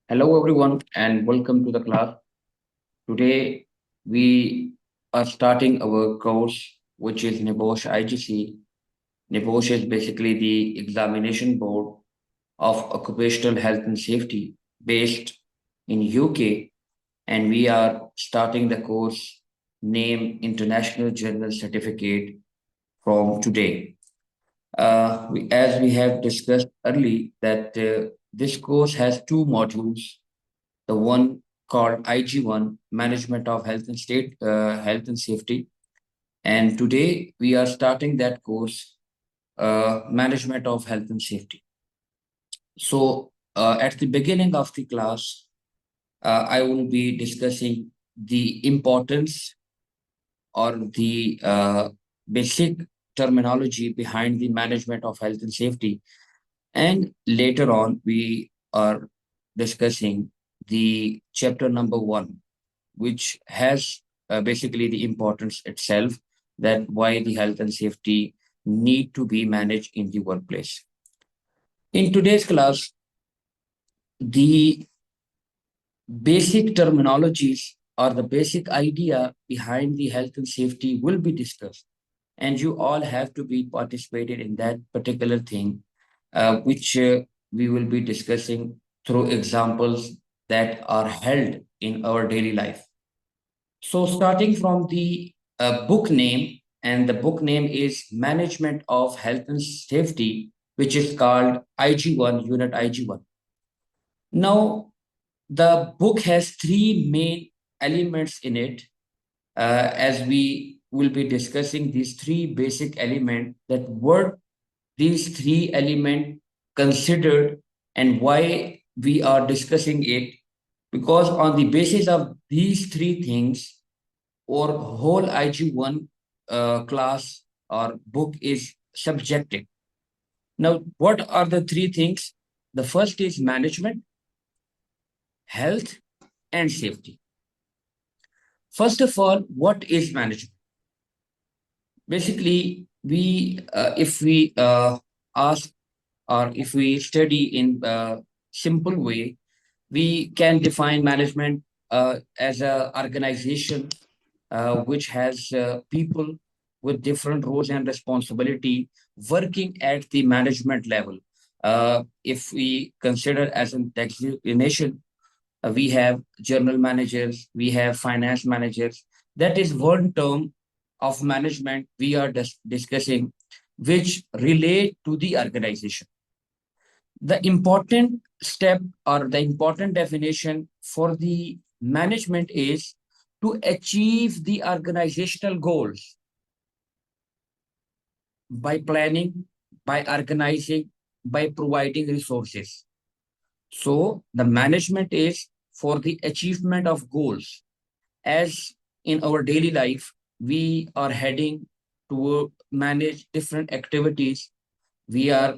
Hello, everyone, and welcome to the class. Today, we are starting our course, which is Nebosh IGC. Nebosh is basically the examination board of occupational health and safety based in UK, and we are starting the course name International General Certificate from today. As we have discussed early, that this course has two modules, the one called IG1, Management of Health and Safety. And today we are starting that course, Management of Health and Safety. So at the beginning of the class, I will be discussing the importance or the basic terminology behind the management of health and safety. And later on, we are discussing the chapter number one, which has basically the importance itself, that why the health and safety need to be managed in the workplace. In today's class, the basic terminologies or the basic idea behind the health and safety will be discussed. And you all have to be participated in that particular thing, which we will be discussing through examples that are held in our daily life. So, starting from the book name, and the book name is Management of Health and Safety, which is called IG1, Unit IG1. Now, the book has three main elements in it, as we will be discussing these three basic elements, that what these three elements considered and why we are discussing it, because on the basis of these three things, or whole IG1 class or book is subjective. Now, what are the three things? The first is management, health, and safety. First of all, what is management? Basically, if we ask, or if we study in a simple way, we can define management as an organization which has people with different roles and responsibility working at the management level. If we consider as an designation, we have general managers, we have finance managers. That is one term of management we are discussing, which relate to the organization. The important step or the important definition for the management is to achieve the organizational goals by planning, by organizing, by providing resources. So the management is for the achievement of goals. As in our daily life, we are heading to manage different activities. We are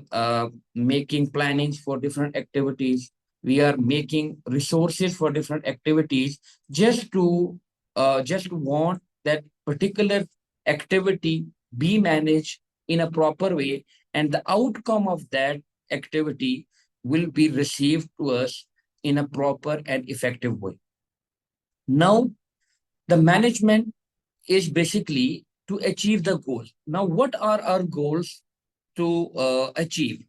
making plannings for different activities. We are making resources for different activities, just to want that particular activity be managed in a proper way, and the outcome of that activity will be received to us in a proper and effective way. Now, the management is basically to achieve the goal. Now, what are our goals to achieve?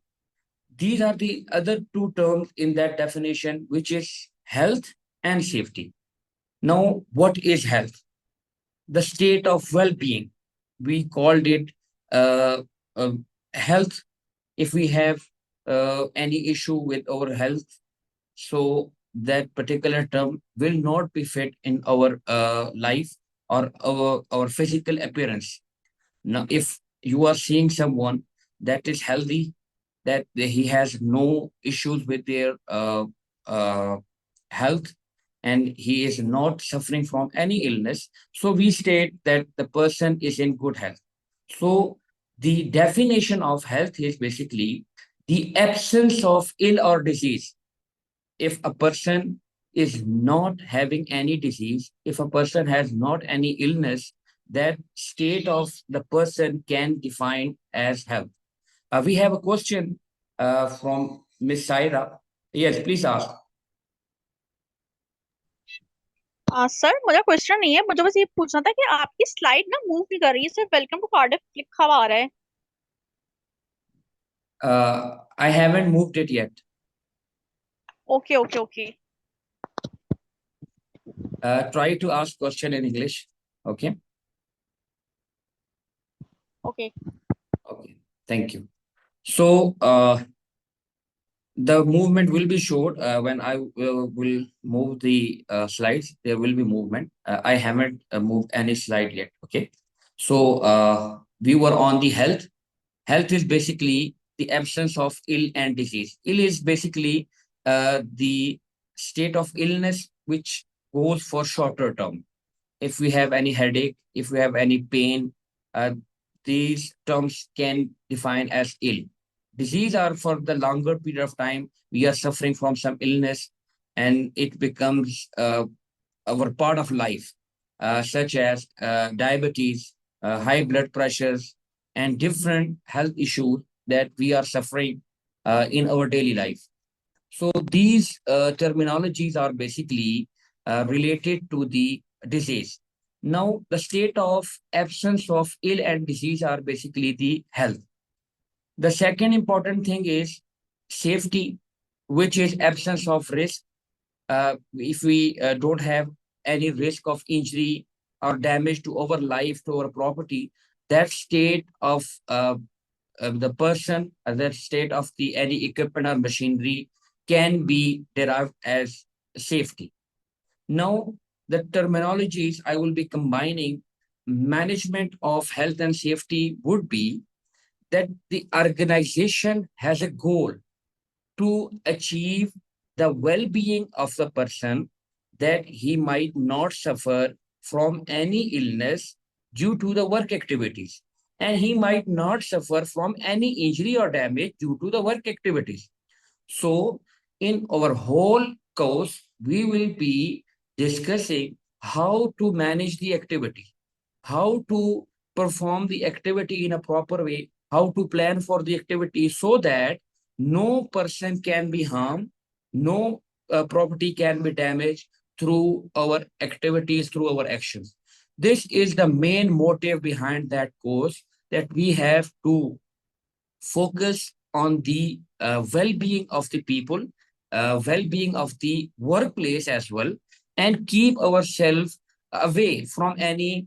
These are the other two terms in that definition, which is health and safety. Now, what is health? The state of well being. We called it uh, uh, health. If we have any issue with our health, so that particular term will not be fit in our life or our physical appearance. Now, if you are seeing someone that is healthy, that he has no issues with their uh, health, and he is not suffering from any illness, so we state that the person is in good health. So the definition of health is basically the absence of ill or disease. If a person is not having any disease, if a person has not any illness, that state of the person can define as health. We have a question from Miss Saira. Yes, please ask. Sir मुझे question नहीं है, मुझे बस ये पूछना था कि आपकी स्लाइड ना मूव नहीं कर रही है, सिर्फ वेलकम टू कार्डिफ लिखा हुआ आ रहा है। I haven't moved it yet. Okay okay okay. Try to ask question in English. Okay. Okay. Okay. Thank you. So, the movement will be showed when I will move the slides. There will be movement. I haven't moved any slide yet. Okay. So, we were on the health. Health is basically the absence of ill and disease. Ill is basically the state of illness which goes for shorter term. If we have any headache, if we have any pain, uh, these terms can define as ill. Disease are for the longer period of time we are suffering from some illness, and it becomes our part of life, such as diabetes, high blood pressures, and different health issues that we are suffering in our daily life. So these terminologies are basically related to the disease. Now, the state of absence of ill and disease are basically the health. The second important thing is safety, which is absence of risk. If we don't have any risk of injury or damage to our life, to our property, that state of the person, that state of the any equipment or machinery can be derived as safety. Now, the terminologies I will be combining management of health and safety would be that the organization has a goal to achieve the well-being of the person, that he might not suffer from any illness due to the work activities, and he might not suffer from any injury or damage due to the work activities. So, in our whole course, we will be discussing how to manage the activity, how to perform the activity in a proper way, how to plan for the activity so that no person can be harmed, no property can be damaged through our activities, through our actions. This is the main motive behind that course, that we have to focus on the well-being of the people, well-being of the workplace as well, and keep ourselves away from any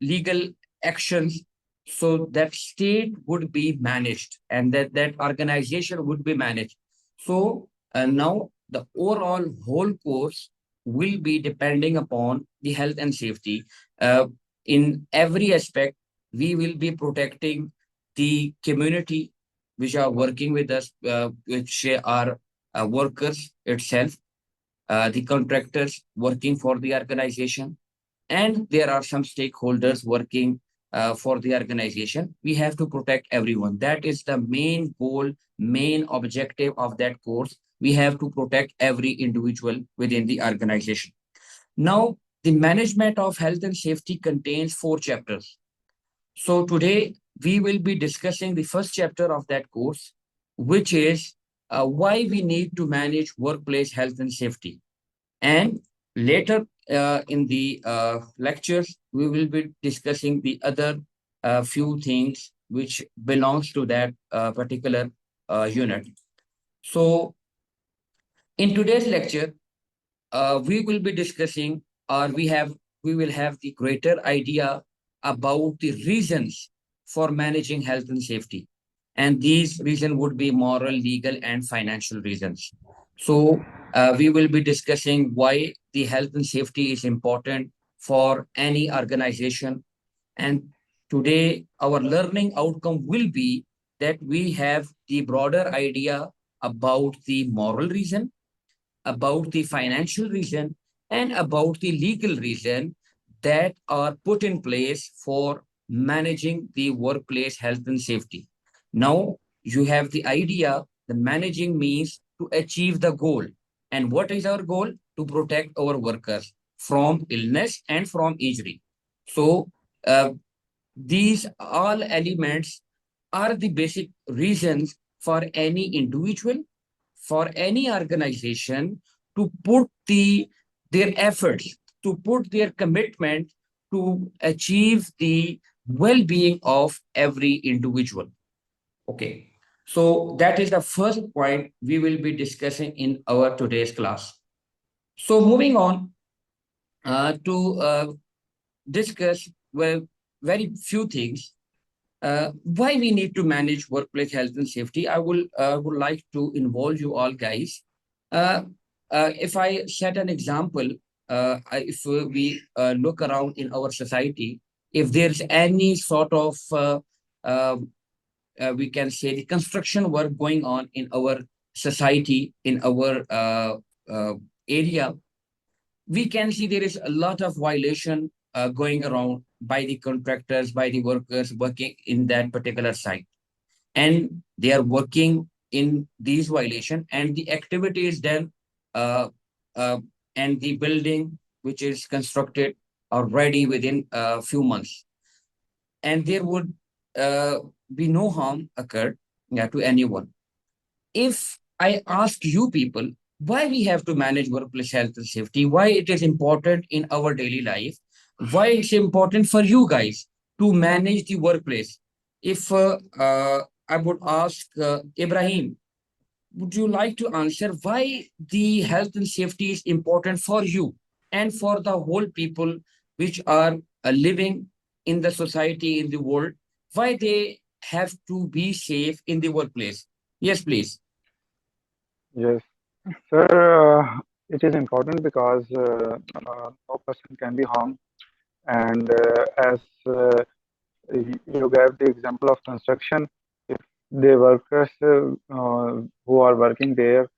legal actions, so that state would be managed and that organization would be managed. So now the overall whole course will be depending upon the health and safety. In every aspect, we will be protecting the community which are working with us, which are workers itself, the contractors working for the organization, and there are some stakeholders working for the organization. We have to protect everyone. That is the main goal, main objective of that course. We have to protect every individual within the organization. Now, the management of health and safety contains 4 chapters. So today we will be discussing the first chapter of that course, which is why we need to manage workplace health and safety. And later in the lectures, we will be discussing the other few things which belongs to that particular unit. So in today's lecture, we will be discussing, or we will have the greater idea about the reasons for managing health and safety, and these reasons would be moral, legal, and financial reasons. So we will be discussing why the health and safety is important for any organization. And today our learning outcome will be that we have the broader idea about the moral reason, about the financial reason, and about the legal reason that are put in place for managing the workplace health and safety. Now, you have the idea the managing means to achieve the goal. And what is our goal? To protect our workers from illness and from injury. So, uh, these all elements are the basic reasons for any individual, for any organization to put the their efforts, to put their commitment to achieve the well-being of every individual. Okay. So that is the first point we will be discussing in our today's class. So moving on to discuss well very few things. Why we need to manage workplace health and safety? I will would like to involve you all guys. Uh, if I set an example, if we look around in our society, if there's any sort of uh, we can say the construction work going on in our society, in our uh, area, we can see there is a lot of violation going around by the contractors, by the workers working in that particular site. And they are working in these violation and the activity is done uh, uh, and the building which is constructed are ready within a few months. And there would uh, be no harm occurred to anyone. If I ask you people why we have to manage workplace health and safety, why it is important in our daily life, why it's important for you guys to manage the workplace. If I would ask Ibrahim, would you like to answer why the health and safety is important for you and for the whole people which are living in the society, in the world, why they have to be safe in the workplace? Yes, please. Yes, sir, it is important because no person can be harmed. And as you gave the example of construction, if the workers who are working there,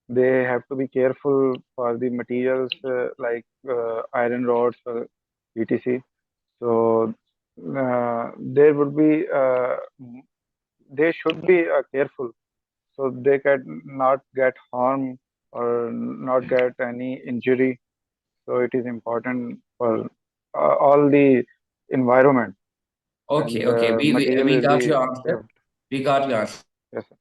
they have to be careful for the materials like iron rods or etc. So there would be they should be careful so they can not get harm or not get any injury. So it is important for all the environment Okay, and okay. material We will got be your answer. saved. We got your answer. Yes, sir.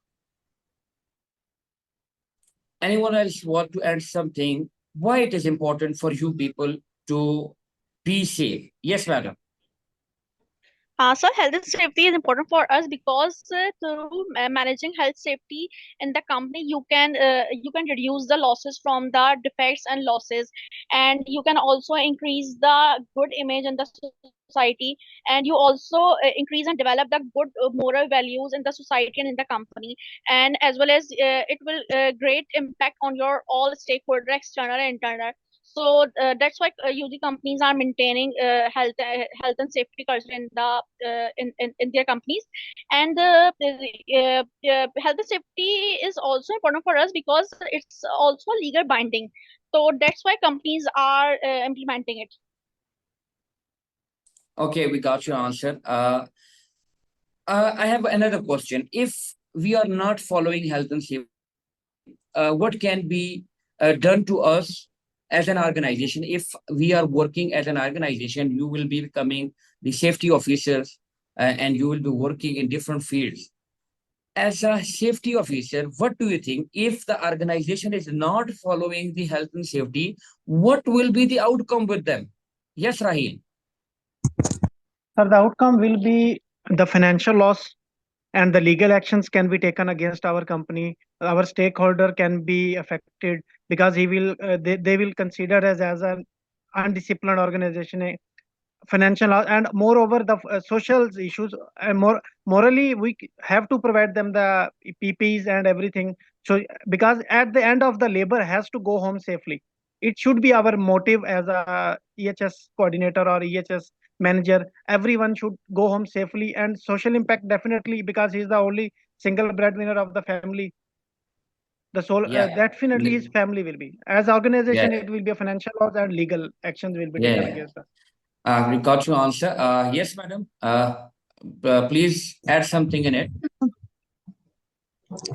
Anyone else want to add something? Why it is important for you people to be safe? Yes, madam. So health and safety is important for us because through managing health safety in the company, you can reduce the losses from the defects and losses, and you can also increase the good image in the society, and you also increase and develop the good moral values in the society and in the company, and as well as it will great impact on your all stakeholder, external and internal. So that's why UG companies are maintaining health and safety culture in the in their companies, and health and safety is also important for us because it's also legal binding. So that's why companies are implementing it. Okay, we got your answer. I have another question. If we are not following health and safety, what can be done to us as an organization? If we are working as an organization, you will be becoming the safety officers and you will be working in different fields. As a safety officer, what do you think if the organization is not following the health and safety? What will be the outcome with them? Yes, Raheel. So the outcome will be the financial loss and the legal actions can be taken against our company. Our stakeholder can be affected because they will consider us as an undisciplined organization, financial loss, and moreover the social issues, and morally have to provide them the PPs and everything. So because at the end of the labor has to go home safely, it should be our motive as a EHS coordinator or EHS manager. Everyone should go home safely, and social impact definitely because he's the only single breadwinner of the family. The soul Yeah, definitely his le- family will be, as yeah, organization it will be a financial loss and legal actions will be taken yeah. against us. We got your answer. Yes, madam. Please add something in it.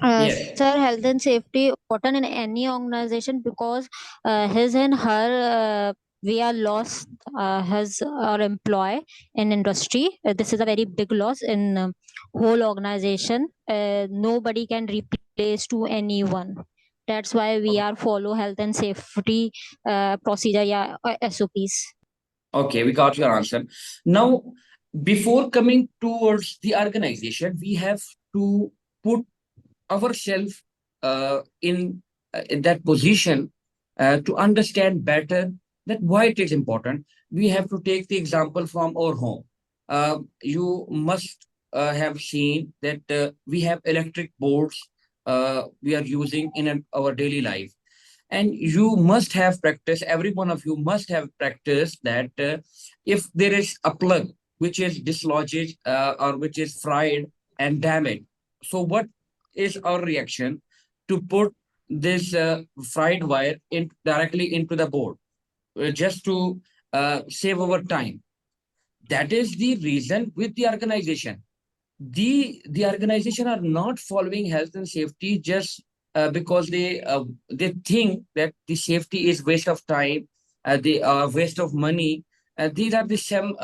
Yes. Sir, health and safety important in any organization because his and her we are lost his our employee in industry. This is a very big loss in whole organization. Nobody can replace to anyone. That's why we are follow health and safety procedure, SOPs. Okay, we got your answer. Now, before coming towards the organization, we have to put ourselves in that position to understand better that why it is important. We have to take the example from our home. You must have seen that we have electric boards we are using in our daily life, and you must have practiced, every one of you must have practiced that if there is a plug which is dislodged or which is fried and damaged, so what is our reaction to put this fried wire in directly into the board just to save our time? That is the reason with the organization. The organization are not following health and safety just because they think that the safety is waste of time, they are waste of money. These are the some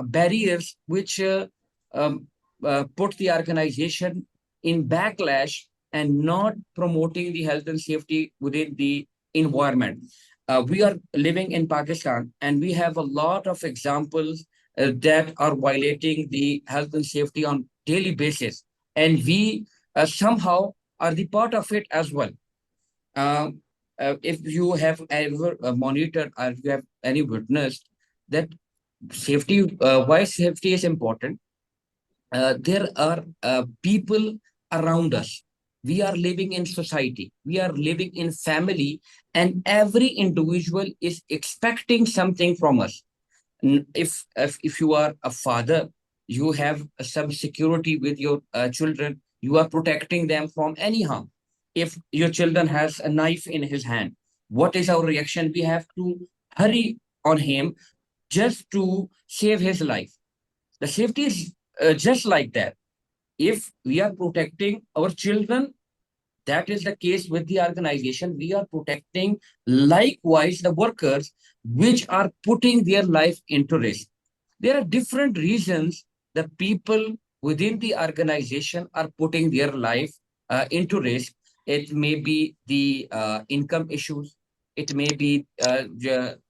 barriers which put the organization in backlash and not promoting the health and safety within the environment. We are living in Pakistan, and we have a lot of examples that are violating the health and safety on daily basis, and we somehow are the part of it as well. If you have ever monitored or if you have any witnessed that safety, why safety is important, there are people around us. We are living in society, we are living in family, and every individual is expecting something from us. If you are a father, you have some security with your children, you are protecting them from any harm. If your children has a knife in his hand, what is our reaction? We have to hurry on him just to save his life. The safety is just like that. If we are protecting our children, that is the case with the organization. We are protecting likewise the workers which are putting their life into risk. There are different reasons the people within the organization are putting their life into risk. It may be the income issues. It may be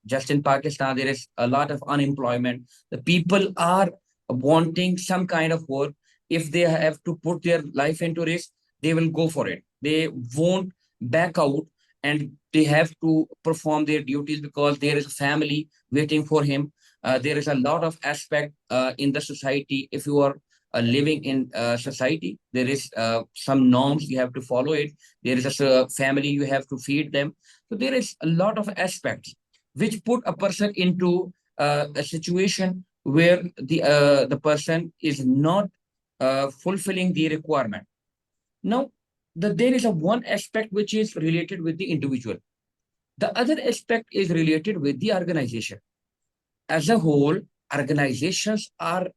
just in Pakistan, there is a lot of unemployment. The people are wanting some kind of work. If they have to put their life into risk, they will go for it. They won't back out, and they have to perform their duties because there is a family waiting for him. There is a lot of aspect in the society. If you are living in society, there is some norms you have to follow it. There is a family, you have to feed them. So there is a lot of aspects which put a person into a situation where the person is not fulfilling the requirement. Now, there is a one aspect which is related with the individual. The other aspect is related with the organization. As a whole, organizations are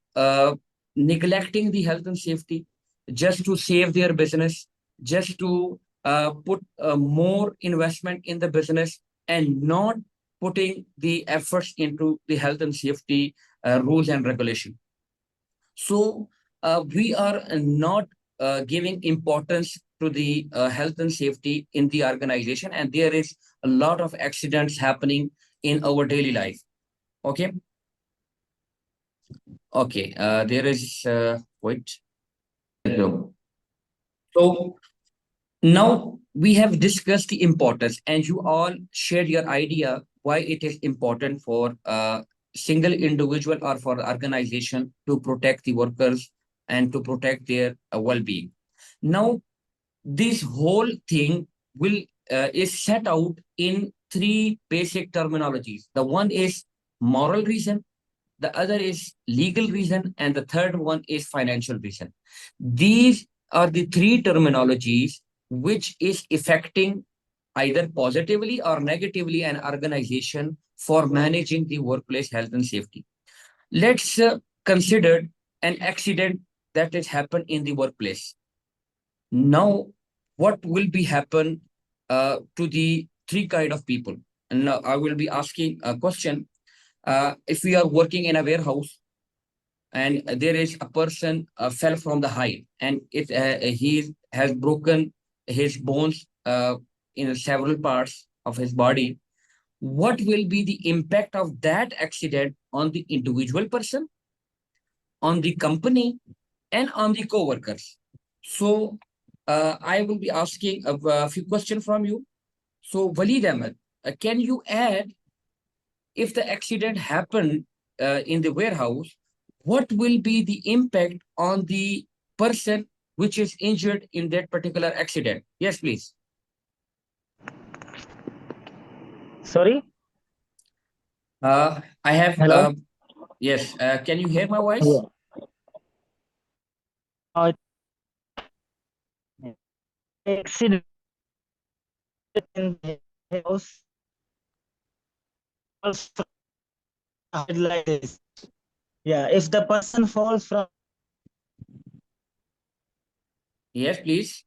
neglecting the health and safety just to save their business, just to put more investment in the business and not putting the efforts into the health and safety rules and regulation. So we are not giving importance to the health and safety in the organization, and there is a lot of accidents happening in our daily life. Okay. Okay. There is wait. So now we have discussed the importance, and you all shared your idea why it is important for a single individual or for the organization to protect the workers and to protect their well-being. Now, this whole thing will is set out in three basic terminologies. The one is moral reason, the other is legal reason, and the third one is financial reason. These are the three terminologies which is affecting either positively or negatively an organization for managing the workplace health and safety. Let's consider an accident that has happened in the workplace. Now, what will be happen to the three kind of people? And now I will be asking a question. If we are working in a warehouse and there is a person fell from the height and he has broken his bones in several parts of his body, what will be the impact of that accident on the individual person, on the company, and on the co-workers? So I will be asking a few questions from you. So Walid Ahmed, can you add, if the accident happened in the warehouse, what will be the impact on the person which is injured in that particular accident? Yes, please. Sorry. I have, Hello. yes, can you hear my voice? Yeah. Accident in the house falls from height like this. Yeah, if the person falls from Yes, please.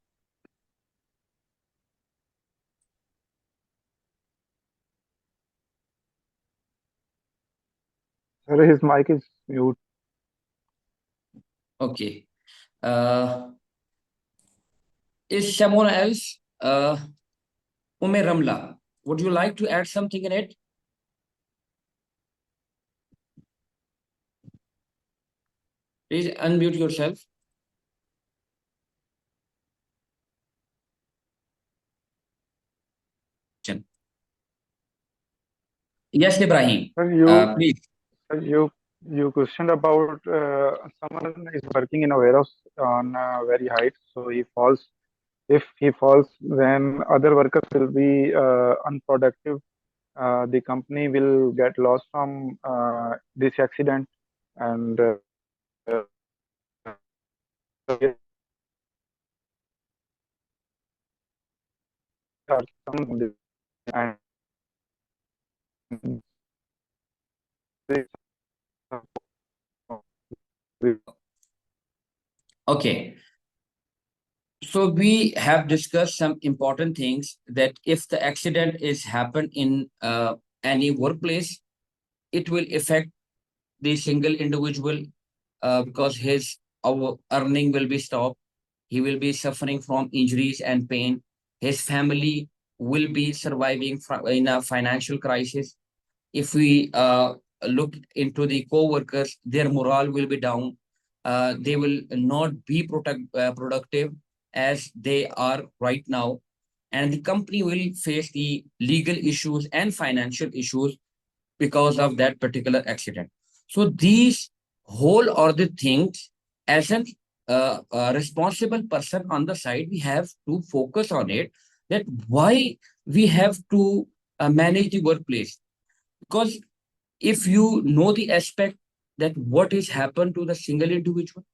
Sir, his mic is mute. Okay. Is someone else, Ramla, would you like to add something in it? Please unmute yourself. Yes, Ibrahim. Sir, Please. you questioned about someone is working in a warehouse on very height, so he falls. If he falls, then other workers will be unproductive. The company will get loss from this accident, and some and Okay. So we have discussed some important things, that if the accident is happened in any workplace, it will affect the single individual, because his our earning will be stopped. He will be suffering from injuries and pain. His family will be surviving in a financial crisis. If we look into the co-workers, their morale will be down. They will not be productive as they are right now. And the company will face the legal issues and financial issues because of that particular accident. So these whole are the things, as a responsible person on the side, we have to focus on it, that why we have to manage the workplace. Because if you know the aspect, that what is happened to the single individual,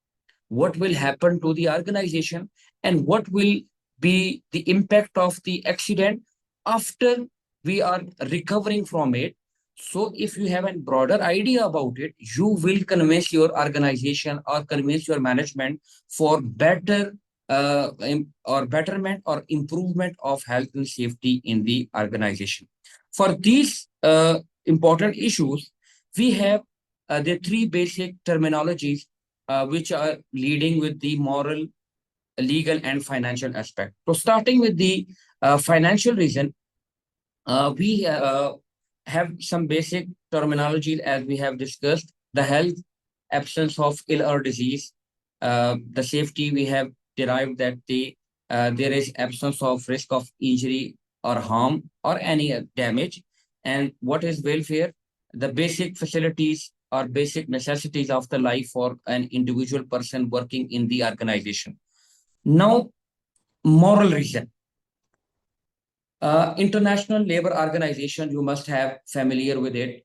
what will happen to the organization, and what will be the impact of the accident after we are recovering from it. So if you have a broader idea about it, you will convince your organization or convince your management for better or betterment or improvement of health and safety in the organization. For these important issues, we have the three basic terminologies which are leading with the moral, legal, and financial aspect. So, starting with the financial reason, we have some basic terminology as we have discussed: the health, absence of ill or disease; the safety, we have derived that there is absence of risk of injury or harm or any damage. And what is welfare? The basic facilities or basic necessities of the life for an individual person working in the organization. Now, moral reason. International Labor Organization, you must have familiar with it.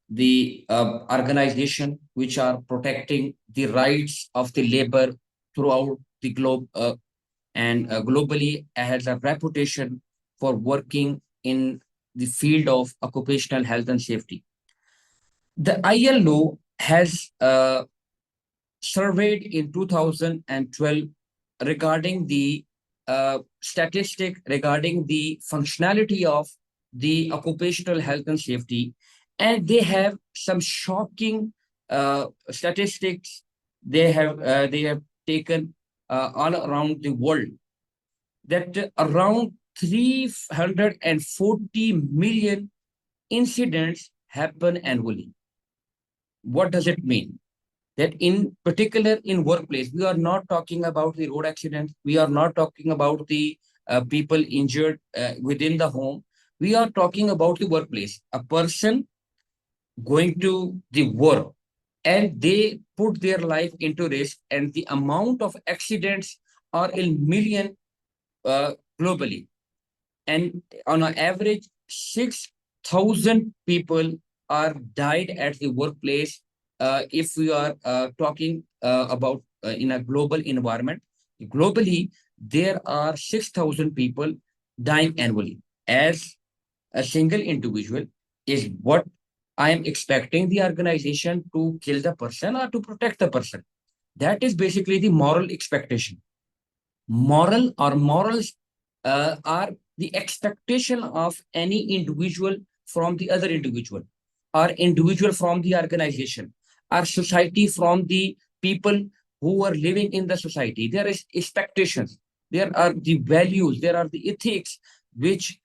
The organization which are protecting the rights of the labor throughout the globe, and globally has a reputation for working in the field of occupational health and safety. The ILO has surveyed in 2012 regarding the statistic regarding the functionality of the occupational health and safety, and they have some shocking statistics. They have taken all around the world, that around 340 million incidents happen annually. What does it mean? That in particular in workplace, we are not talking about the road accidents. We are not talking about the people injured within the home. We are talking about the workplace. A person going to the work and they put their life into risk, and the amount of accidents are in million globally. And on an average, 6,000 people are died at the workplace. If we are talking about in a global environment, globally, there are 6,000 people dying annually. As a single individual is what I am expecting the organization to kill the person or to protect the person. That is basically the moral expectation. Moral or morals are the expectation of any individual from the other individual, or individual from the organization, or society from the people who are living in the society. There is expectations. There are the values. There are the ethics which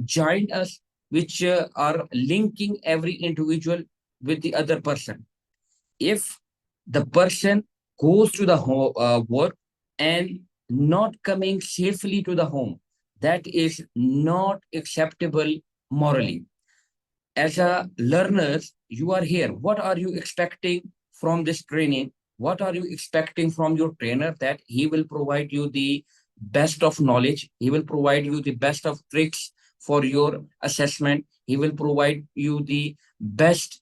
join us, which are linking every individual with the other person. If the person goes to the work and not coming safely to the home, that is not acceptable morally. As a learners, you are here. What are you expecting from this training? What are you expecting from your trainer? That he will provide you the best of knowledge. He will provide you the best of tricks for your assessment. He will provide you the best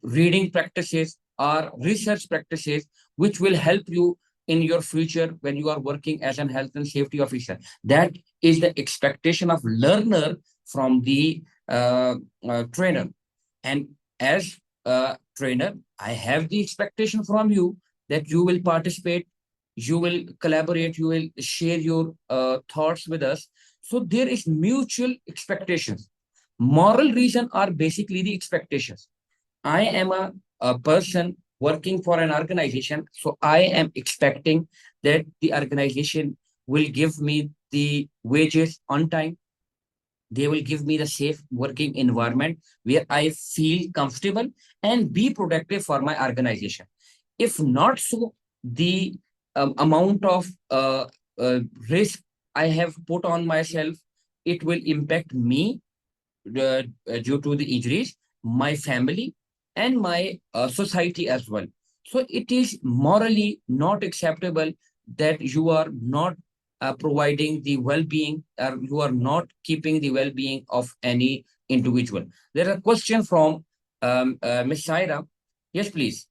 reading practices or research practices, which will help you in your future when you are working as an health and safety officer. That is the expectation of learner from the trainer. And as a trainer, I have the expectation from you that you will participate, you will collaborate, you will share your thoughts with us. So there is mutual expectations. Moral reason are basically the expectations. I am a person working for an organization, so I am expecting that the organization will give me the wages on time. They will give me the safe working environment where I feel comfortable and be productive for my organization. If not so, the amount of risk I have put on myself, it will impact me due to the injuries, my family, and my society as well. So it is morally not acceptable that you are not providing the well-being, or you are not keeping the well-being of any individual. There are questions from Ms. Saira. Yes, please.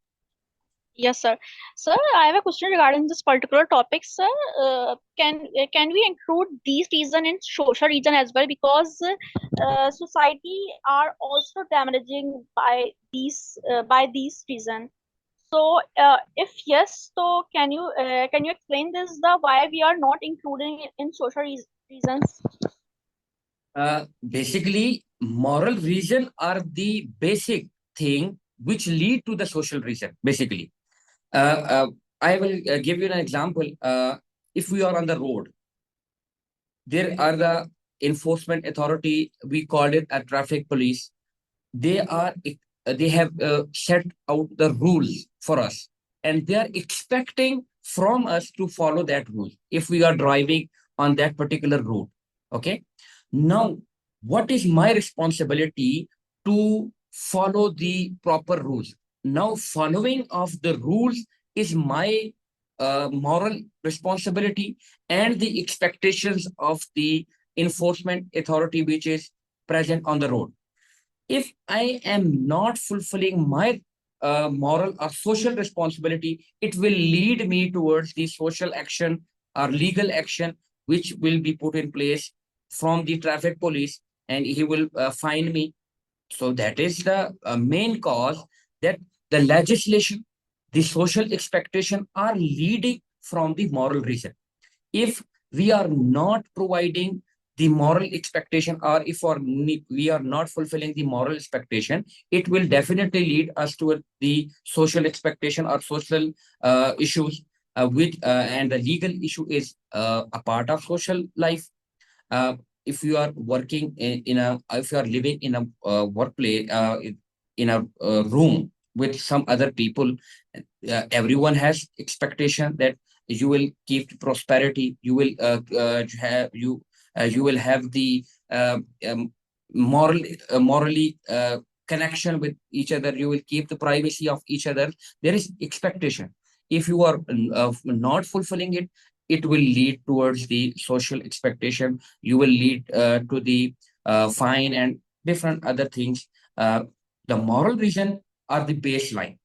Yes, sir. Sir, I have a question regarding this particular topic, sir. Can we include these reason in social reason as well? Because society are also damaging by these reason. So, if yes, so can you explain this the why we are not including it in social reasons? Basically, moral reason are the basic thing which lead to the social reason, basically. I will give you an example. If we are on the road, there are the enforcement authority. We call it a traffic police. They are they have set out the rules for us, and they are expecting from us to follow that rule if we are driving on that particular route. Okay. Now, what is my responsibility to follow the proper rules? Now, following of the rules is my moral responsibility and the expectations of the enforcement authority which is present on the road. If I am not fulfilling my moral or social responsibility, it will lead me towards the social action or legal action, which will be put in place from the traffic police, and he will fine me. So that is the main cause, that the legislation, the social expectation are leading from the moral reason. If we are not providing the moral expectation, or if we are not fulfilling the moral expectation, it will definitely lead us to the social expectation or social issues, and the legal issue is a part of social life. if you are working if you are living in a workplace, in a room with some other people, everyone has expectation that you will keep prosperity, you will you will have the moral morally connection with each other, you will keep the privacy of each other. There is expectation. If you are not fulfilling it, it will lead towards the social expectation, you will lead to the fine and different other things. The moral reason are the baseline.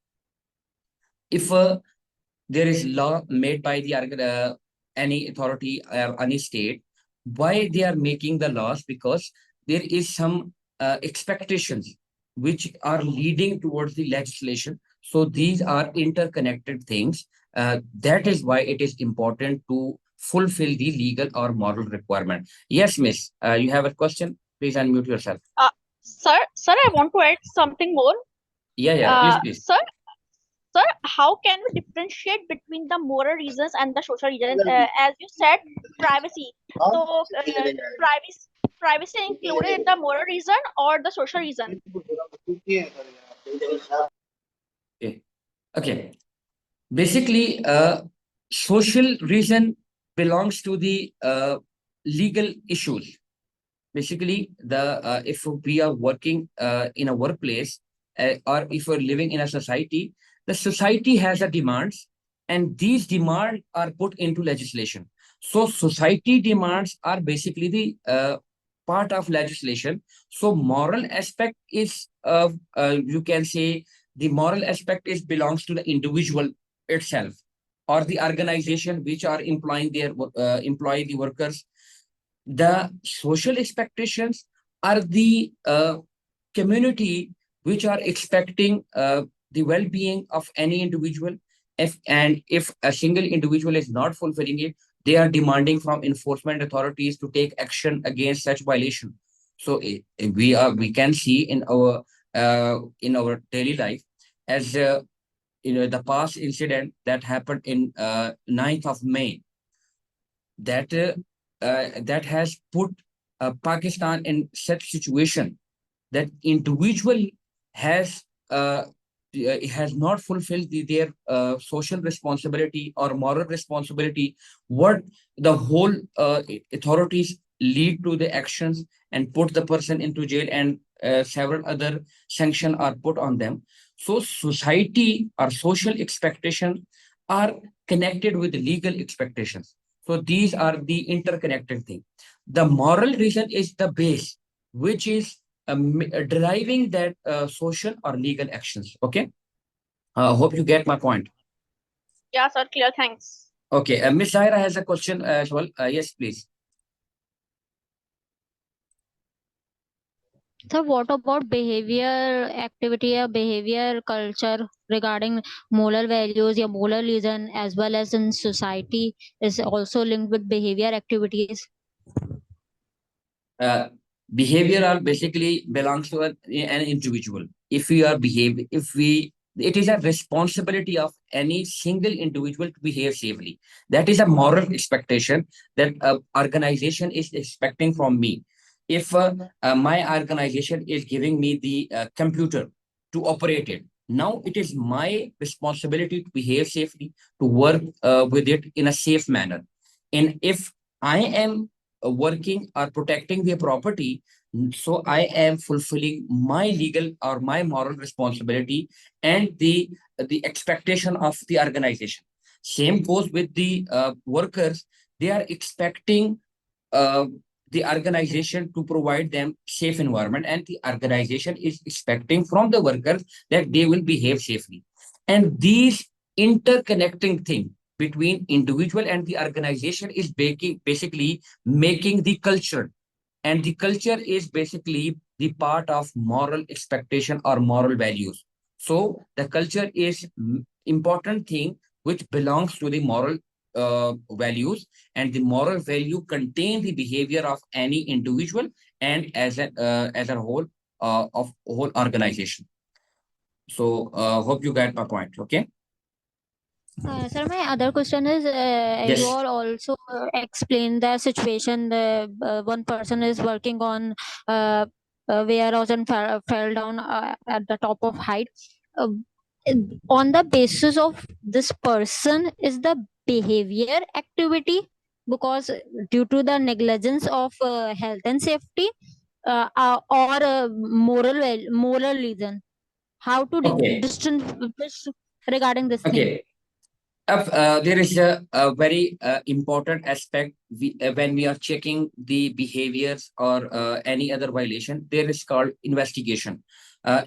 If there is law made by the any authority or any state, why they are making the laws? Because there is some expectations which are leading towards the legislation. So these are interconnected things. That is why it is important to fulfill the legal or moral requirement. Yes, miss, you have a question, please unmute yourself. Sir, I want to add something more. Yeah, please. Sir, how can we differentiate between the moral reasons and the social reasons? As you said, privacy. So, privacy included in the moral reason or the social reason? Okay. Okay. Basically, social reason belongs to the legal issues. Basically, the if we are working in a workplace, or if we're living in a society, the society has a demands, and these demands are put into legislation. So society demands are basically the part of legislation. So moral aspect is you can say the moral aspect is belongs to the individual itself, or the organization which are employing their employ the workers. The social expectations are the community which are expecting the well-being of any individual. If a single individual is not fulfilling it, they are demanding from enforcement authorities to take action against such violation. So we can see in our daily life, as the past incident that happened in 9th of May, that that has put Pakistan in such situation that individual has has not fulfilled their social responsibility or moral responsibility. What the whole authorities lead to the actions and put the person into jail, and several other sanctions are put on them. So society or social expectations are connected with legal expectations. So these are the interconnected thing. The moral reason is the base, which is deriving that social or legal actions. Okay. Hope you get my point. Yeah, sir, clear. Thanks. Okay. Miss Zaira has a question as well. Yes, please. So what about behavior activity or behavior culture regarding moral values or moral reason as well as in society is also linked with behavior activities? Behavioral basically belongs to an individual. If we are behaving, if we, it is a responsibility of any single individual to behave safely. That is a moral expectation that organization is expecting from me. If my organization is giving me the computer to operate it, now it is my responsibility to behave safely, to work with it in a safe manner. And if I am working or protecting their property, so I am fulfilling my legal or my moral responsibility and the expectation of the organization. Same goes with the workers. They are expecting uh, the organization to provide them safe environment, and the organization is expecting from the workers that they will behave safely. And these interconnecting thing between individual and the organization is basically making the culture, and the culture is basically the part of moral expectation or moral values. So the culture is important thing which belongs to the moral values, and the moral value contain the behavior of any individual and as a whole of whole organization. So hope you get my point. Okay. Sir, my other question is, you Yes. all also explain the situation. One person is working on warehouse and fell down at the top of height. Uh, on the basis of this person is the behavior activity, because due to the negligence of health and safety, or moral reason. How to Okay. distinguish regarding this thing? Okay. There is a very important aspect when we are checking the behaviors or any other violation. There is called investigation.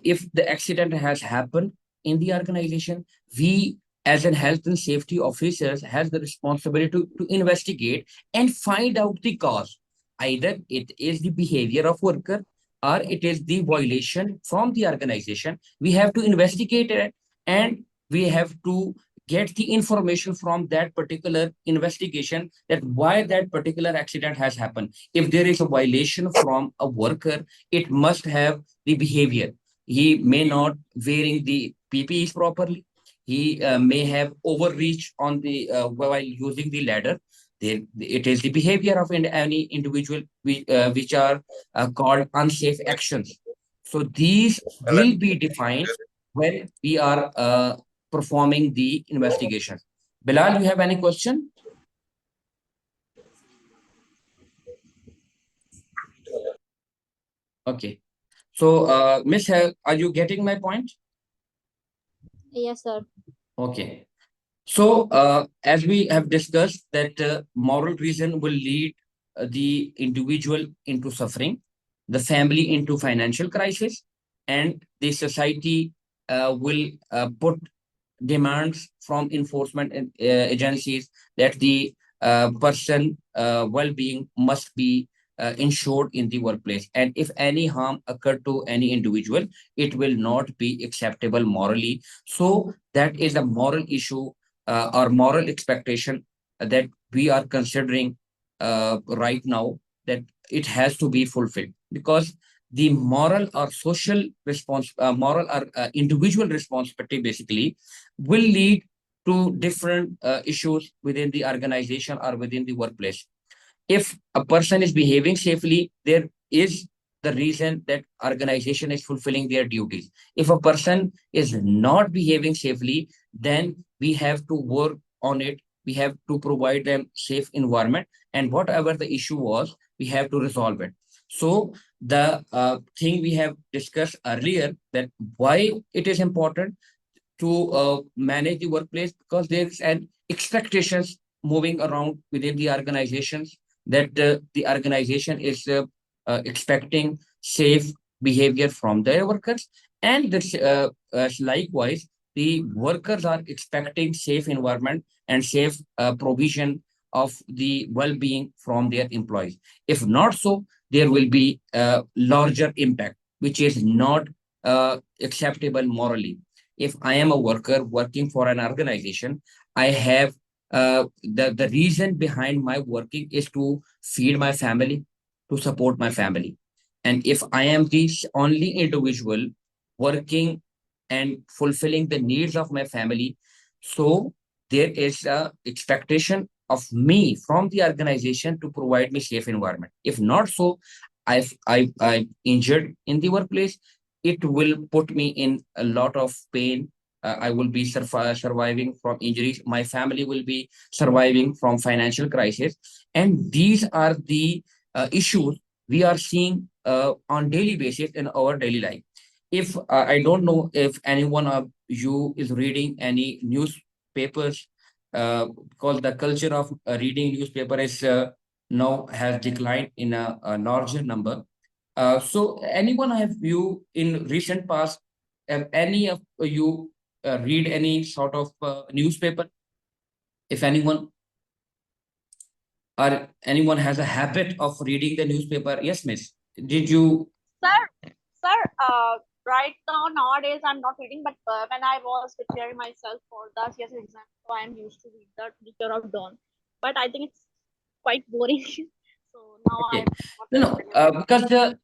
If the accident has happened in the organization, we as an health and safety officers has the responsibility to investigate and find out the cause. Either it is the behavior of worker or it is the violation from the organization. We have to investigate it, and we have to get the information from that particular investigation, that why that particular accident has happened. If there is a violation from a worker, it must have the behavior. He may not wearing the PPEs properly. He may have overreach on the while using the ladder. It is the behavior of any individual which are called unsafe actions. So these will be defined when we are performing the investigation. Bilal, you have any question? Okay. So, Miss, are you getting my point? Yes, sir. Okay. So, as we have discussed, that moral reason will lead the individual into suffering, the family into financial crisis, and the society will put demands from enforcement agencies that the person well-being must be ensured in the workplace. And if any harm occurred to any individual, it will not be acceptable morally. So that is a moral issue or moral expectation that we are considering right now, that it has to be fulfilled, because the moral or social response, moral or individual responsibility basically will lead to different issues within the organization or within the workplace. If a person is behaving safely, there is the reason that organization is fulfilling their duties. If a person is not behaving safely, then we have to work on it. We have to provide them safe environment, and whatever the issue was, we have to resolve it. So the thing we have discussed earlier, that why it is important to manage the workplace, because there's an expectations moving around within the organizations, that the organization is expecting safe behavior from their workers, and this likewise the workers are expecting safe environment and safe provision of the well-being from their employees. If not so, there will be a larger impact which is not acceptable morally. If I am a worker working for an organization, I have the reason behind my working is to feed my family, to support my family. And if I am the only individual working and fulfilling the needs of my family, so there is a expectation of me from the organization to provide me safe environment. If not so, I injured in the workplace, it will put me in a lot of pain. I will be surviving from injuries. My family will be surviving from financial crisis. And these are the issues we are seeing on daily basis in our daily life. If I don't know if anyone of you is reading any newspapers, because the culture of reading newspaper is now has declined in a larger number. So anyone have you in recent past, have any of you read any sort of newspaper? If anyone or anyone has a habit of reading the newspaper, yes, miss. Did you? Sir, right now nowadays I'm not reading, but when I was preparing myself for the CS exam, so I'm used to read the Teacher of Dawn. But I think it's quite boring. So now Okay. I'm not No, no, interested in it. because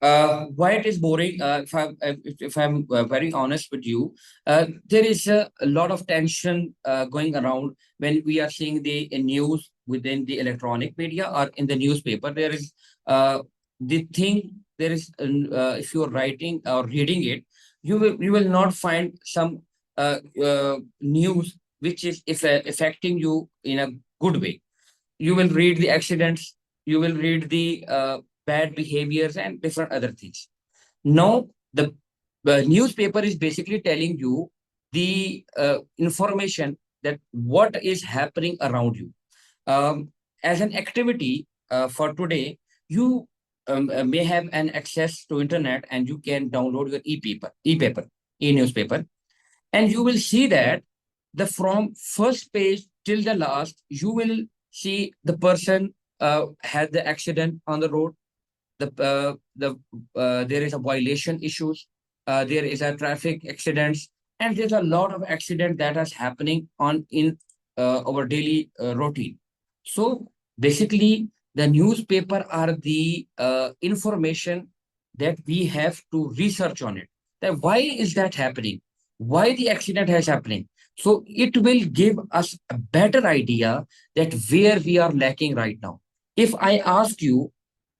Why it is boring? If I'm very honest with you, there is a lot of tension going around when we are seeing the news within the electronic media or in the newspaper. There is the thing. There is if you are writing or reading it, you will not find some news which is if affecting you in a good way. You will read the accidents, you will read the bad behaviors and different other things. Now the newspaper is basically telling you the information that what is happening around you. As an activity for today, you may have an access to internet and you can download your e-newspaper, and you will see that the from first page till the last, you will see the person had the accident on the road, there is a violation issues, there is a traffic accidents, and there's a lot of accident that is happening on in our daily routine. So basically the newspaper are the information that we have to research on it, that why is that happening, why the accident has happening. So it will give us a better idea that where we are lacking right now. If I ask you,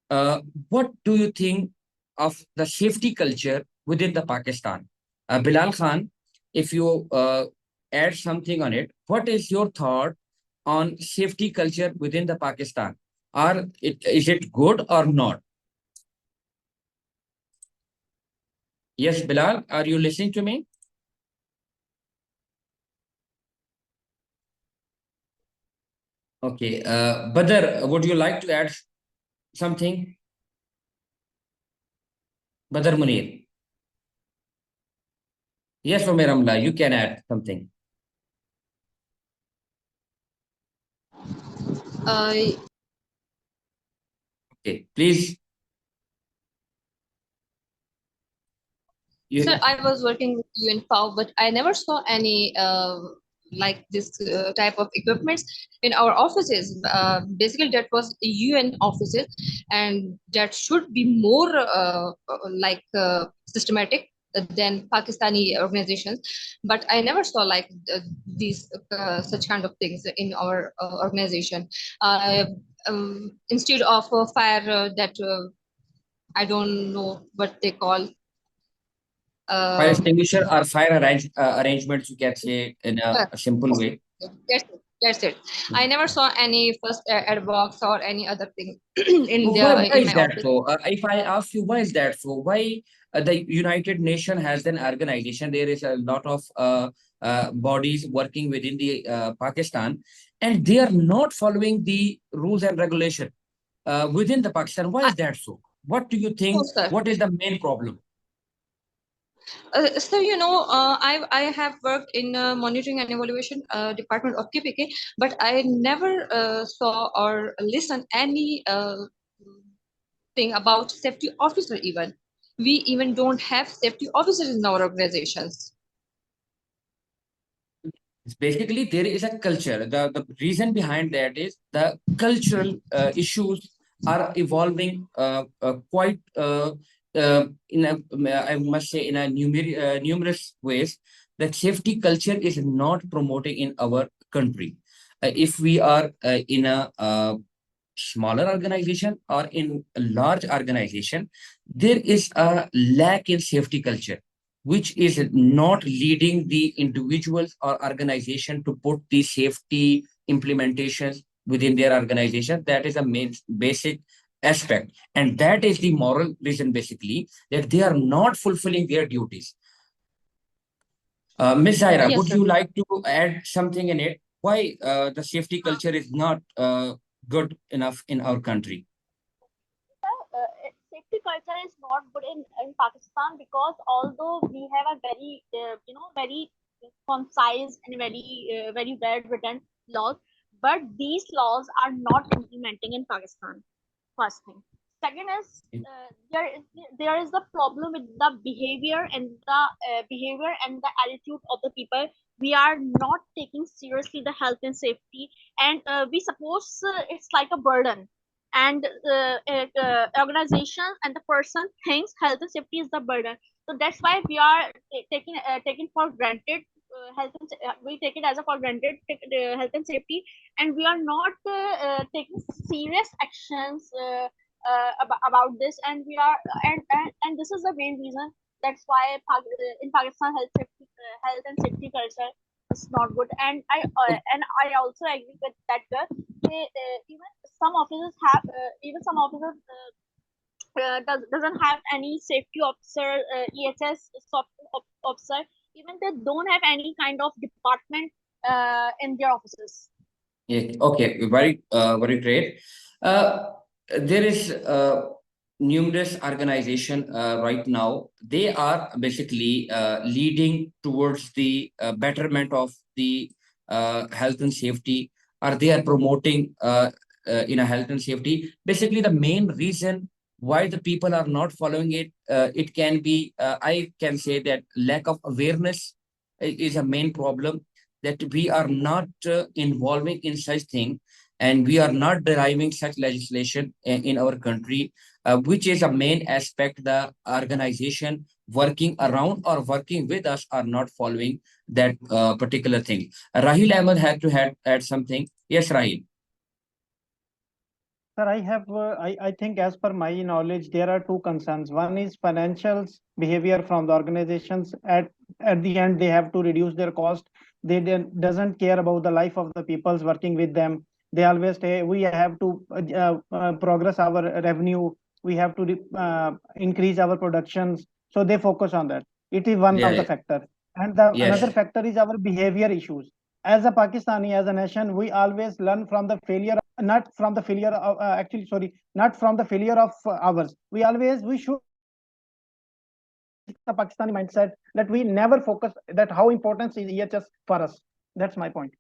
uh, what do you think of the safety culture within the Pakistan? Bilal Khan, if you add something on it, what is your thought on safety culture within the Pakistan? Is it good or not? Yes, Bilal, are you listening to me? Okay, Badr, would you like to add something? Badr Munir. Yes, Umair Amla, you can add something. Okay, please. Sir, You, I was working with UN POW, but I never saw any like this type of equipments in our offices. Basically, that was UN offices, and that should be more systematic than Pakistani organizations. But I never saw like these such kind of things in our organization. Instead of fire that I don't know what they call. fire Um, extinguisher or arrangements, you can say in uh, a simple way. that's it. That's it. I never saw any first aid box or any other thing So in why in is my that office. so? If I ask you, why is that so? Why the United Nation has an organization? There is a lot of bodies working within the Pakistan, and they are not following the rules and regulation within the Pakistan. Why I, is that so? What do you no, think? sir. What is the main problem? So I have worked in monitoring and evaluation department of KPK, but I never saw or listened any thing about safety officer. Even we even don't have safety officers in our organizations. It's basically, there is a culture. The reason behind that is the cultural issues are evolving quite in a, I must say, in a numerous ways. That safety culture is not promoting in our country. If we are in a smaller organization or in a large organization, there is a lack in safety culture, which is not leading the individuals or organization to put the safety implementations within their organization. That is a main basic aspect. And that is the moral reason, basically, that they are not fulfilling their duties. Ms. Zaira, Yes, would sir. you like to add something in it? Why the safety culture is not good enough in our country? Safety culture is not good in Pakistan because although we have a very very concise and very well written laws, but these laws are not implementing in Pakistan. First thing. Second is there is a problem with the behavior and the attitude of the people. We are not taking seriously the health and safety, and we suppose it's like a burden, and organization and the person thinks health and safety is the burden. So that's why we are taking for granted we take it as a for granted health and safety, and we are not taking serious actions about this, and we are and this is the main reason. That's why in Pakistan health and safety culture is not good. And I also agree with that girl. Even some officers have some officers doesn't have any safety officer, EHS officer. Even they don't have any kind of department in their offices. Yeah, okay, very great. There is numerous organization right now. They are basically leading towards the betterment of the health and safety, or they are promoting in a health and safety. Basically, the main reason why the people are not following it, it can be, I can say that lack of awareness is a main problem, that we are not involving in such thing, and we are not deriving such legislation in our country, which is a main aspect. The organization working around or working with us are not following that particular thing. Rahil Ahmed had to add something. Yes, Rahil. Sir, I think as per my knowledge, there are two concerns. One is financial behavior from the organizations. At the end, they have to reduce their cost. They doesn't care about the life of the peoples working with them. They always say we have to progress our revenue. We have to increase our productions. So they focus on that. It is one of the Yeah. factor. And the another Yes. factor is our behavior issues. As a Pakistani, as a nation, we always learn from the failure, not from the failure of not from the failure of ours. We should the Pakistani mindset that we never focus that how important is EHS for us. That's my point.